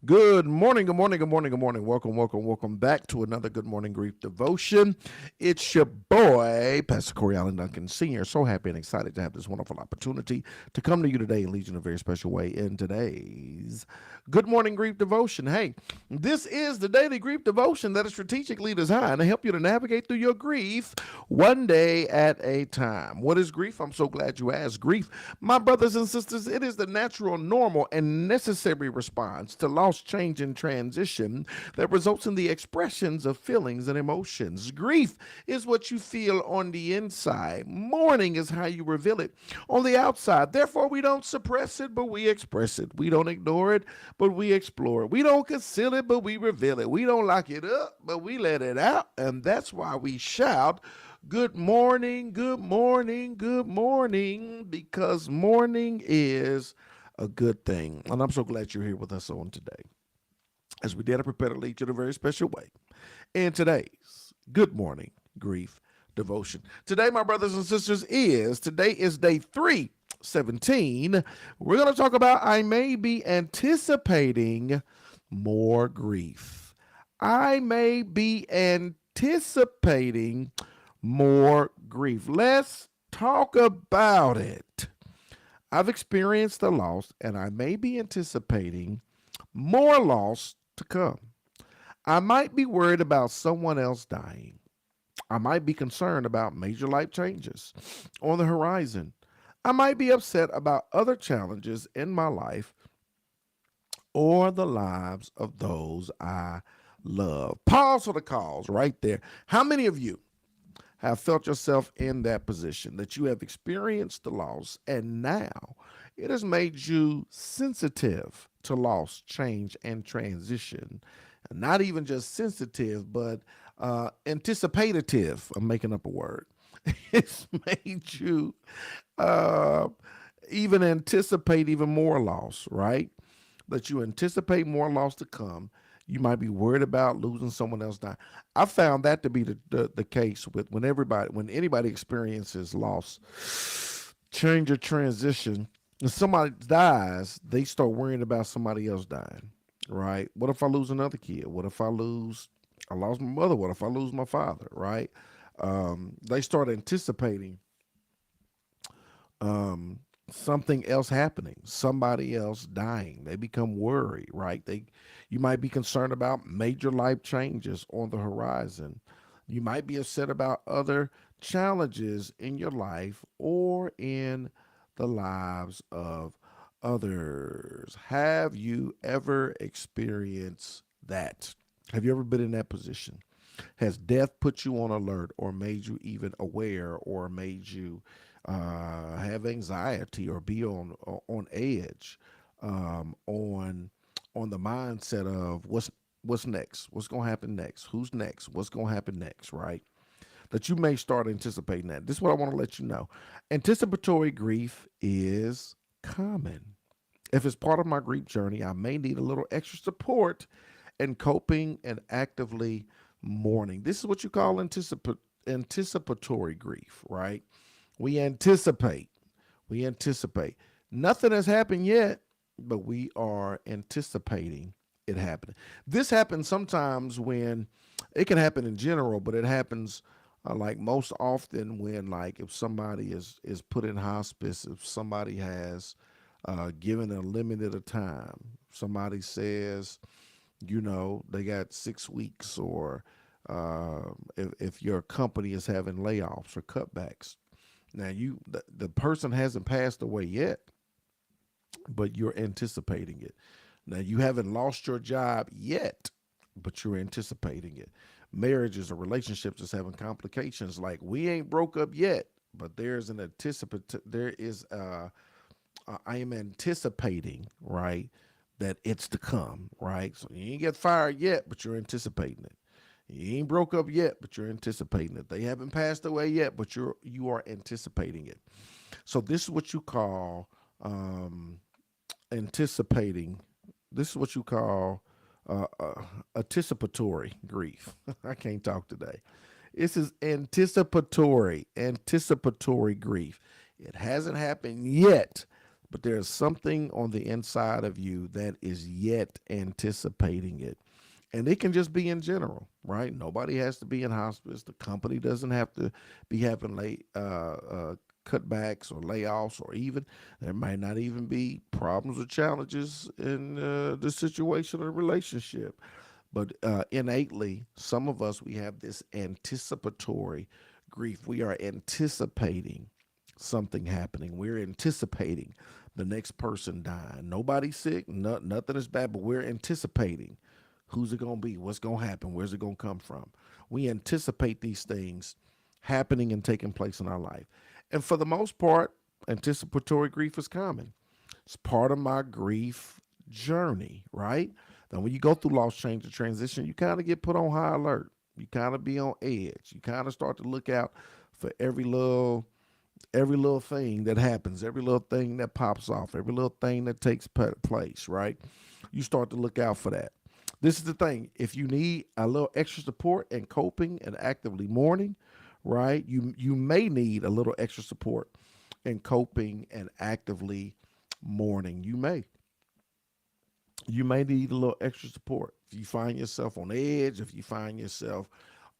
Good morning, good morning, good morning, good morning. Welcome back to another Good Morning Grief Devotion. It's your boy, Pastor Corey Allen Duncan Sr. So happy and excited to have this wonderful opportunity to come to you today and lead you in a very special way in today's Good Morning Grief Devotion. Hey, this is the daily grief devotion that is strategically designed to help you to navigate through your grief one day at a time. What is grief? I'm so glad you asked. Grief, my brothers and sisters, it is the natural, normal, and necessary response to loss, change, and transition that results in the expressions of feelings and emotions. Grief is what you feel on the inside. Mourning is how you reveal it on the outside. Therefore, we don't suppress it, but we express it. We don't ignore it, but we explore it. We don't conceal it, but we reveal it. We don't lock it up, but we let it out. And that's why we shout, good morning, good morning, good morning, because morning is a good thing. And I'm so glad you're here with us on today as we dare to prepare to lead you in a very special way in today's Good Morning Grief Devotion. Today, my brothers and sisters, today is day 317. We're going to talk about I may be anticipating more grief. I may be anticipating more grief. Let's talk about it. I've experienced the loss, and I may be anticipating more loss to come. I might be worried about someone else dying. I might be concerned about major life changes on the horizon. I might be upset about other challenges in my life or the lives of those I love. Pause for the cause right there. How many of you have felt yourself in that position that you have experienced the loss and now it has made you sensitive to loss, change, and transition? Not even just sensitive, but anticipative. I'm making up a word. It's made you uh, even anticipate even more loss, right? That you anticipate more loss to come. You might be worried about losing someone else dying. I found that to be the case with when anybody experiences loss, change or transition, and somebody dies, they start worrying about somebody else dying. Right? What if I lose another kid? What if I lost my mother? What if I lose my father? Right? They start anticipating um, something else happening, somebody else dying. They become worried, right? You might be concerned about major life changes on the horizon. You might be upset about other challenges in your life or in the lives of others. Have you ever experienced that? Have you ever been in that position? Has death put you on alert or made you even aware or made you have anxiety or be on edge, on the mindset of what's next, what's going to happen next, who's next, what's going to happen next, right? That you may start anticipating that. This is what I want to let you know. Anticipatory grief is common. If it's part of my grief journey, I may need a little extra support in coping and actively mourning. This is what you call anticipatory grief, right? We anticipate. We anticipate. Nothing has happened yet, but we are anticipating it happening. This happens sometimes when it can happen in general, but it happens like most often when like if somebody is put in hospice, if somebody has given a limited of time, somebody says, they got 6 weeks, or if your company is having layoffs or cutbacks. Now the person hasn't passed away yet, but you're anticipating it. Now you haven't lost your job yet, but you're anticipating it. Marriages or relationships is having complications. Like we ain't broke up yet, but there's an there is I am anticipating, right, that it's to come, right? So you ain't get fired yet, but you're anticipating it. You ain't broke up yet, but you're anticipating it. They haven't passed away yet, but you are anticipating it. So this is what you call anticipating. This is what you call anticipatory grief. I can't talk today. This is anticipatory grief. It hasn't happened yet, but there's something on the inside of you that is yet anticipating it. And it can just be in general, right? Nobody has to be in hospice. The company doesn't have to be having cutbacks or layoffs, or even there might not even be problems or challenges in the situation or relationship. But innately, some of us, we have this anticipatory grief. We are anticipating something happening. We're anticipating the next person dying. Nobody's sick, nothing is bad, but we're anticipating who's it going to be, what's going to happen, where's it going to come from. We anticipate these things happening and taking place in our life. And for the most part, anticipatory grief is common. It's part of my grief journey, right? Then when you go through loss, change, and transition, you kind of get put on high alert. You kind of be on edge. You kind of start to look out for every little thing that happens, every little thing that pops off, every little thing that takes place, right? You start to look out for that. This is the thing. If you need a little extra support in coping and actively mourning, right? You may need a little extra support in coping and actively mourning. You may need a little extra support. If you find yourself on edge, if you find yourself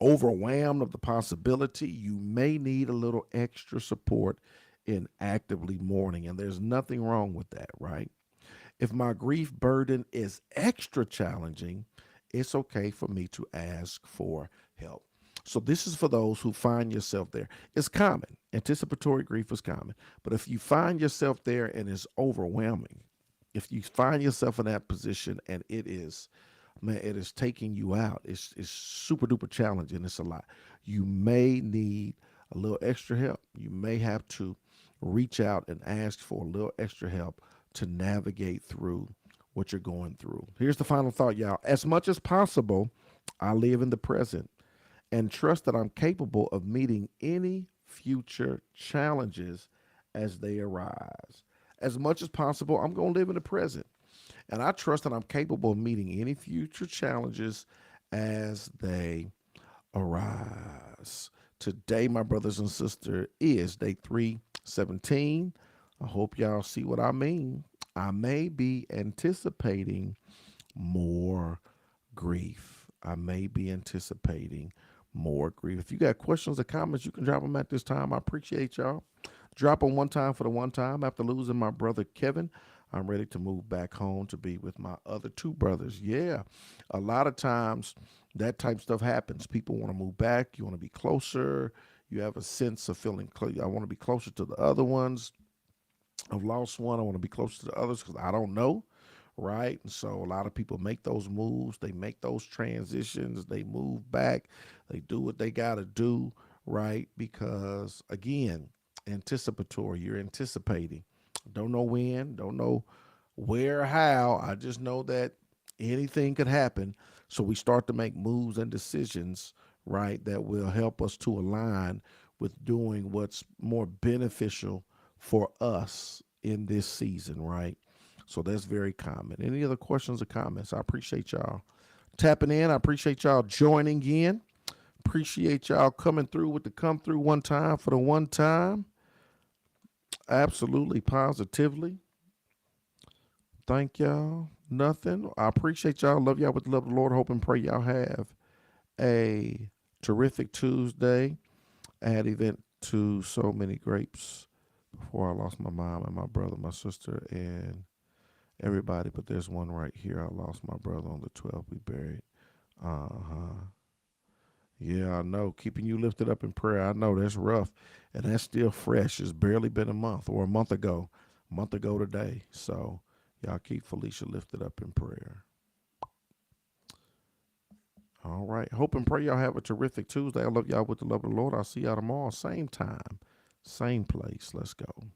overwhelmed of the possibility, you may need a little extra support in actively mourning. And there's nothing wrong with that, right? If my grief burden is extra challenging, it's okay for me to ask for help. So this is for those who find yourself there. It's common. Anticipatory grief is common. But if you find yourself there and it's overwhelming, if you find yourself in that position and it is, man, it is taking you out, it's super duper challenging, it's a lot. You may need a little extra help. You may have to reach out and ask for a little extra help to navigate through what you're going through. Here's the final thought, y'all. As much as possible, I live in the present and trust that I'm capable of meeting any future challenges as they arise. As much as possible, I'm going to live in the present. And I trust that I'm capable of meeting any future challenges as they arise. Today, my brothers and sisters, is day 317. I hope y'all see what I mean. I may be anticipating more grief. I may be anticipating more grief. If you got questions or comments, you can drop them at this time. I appreciate y'all. Drop them one time for the one time. After losing my brother Kevin, I'm ready to move back home to be with my other two brothers. Yeah, a lot of times that type of stuff happens. People want to move back. You want to be closer. You have a sense of feeling close. I want to be closer to the other ones. I've lost one. I want to be closer to the others because I don't know, right? And so a lot of people make those moves. They make those transitions. They move back. They do what they got to do, right? Because again, anticipatory. You're anticipating. Don't know when. Don't know where or how. I just know that anything could happen. So we start to make moves and decisions, right, that will help us to align with doing what's more beneficial for us in this season, right? So that's very common. Any other questions or comments? I appreciate y'all tapping in. I appreciate y'all joining in. Appreciate y'all coming through with the come through one time for the one time. Absolutely, positively. Thank y'all. Nothing. I appreciate y'all. Love y'all with the love of the Lord. Hope and pray y'all have a terrific Tuesday. I had event to so many grapes before I lost my mom and my brother, my sister, and everybody. But there's one right here. I lost my brother on the 12th. We buried. Uh-huh. Yeah, I know. Keeping you lifted up in prayer. I know that's rough. And that's still fresh. It's barely been a month or a month ago. A month ago today. So y'all keep Felicia lifted up in prayer. All right. Hope and pray y'all have a terrific Tuesday. I love y'all with the love of the Lord. I'll see y'all tomorrow. Same time, same place. Let's go.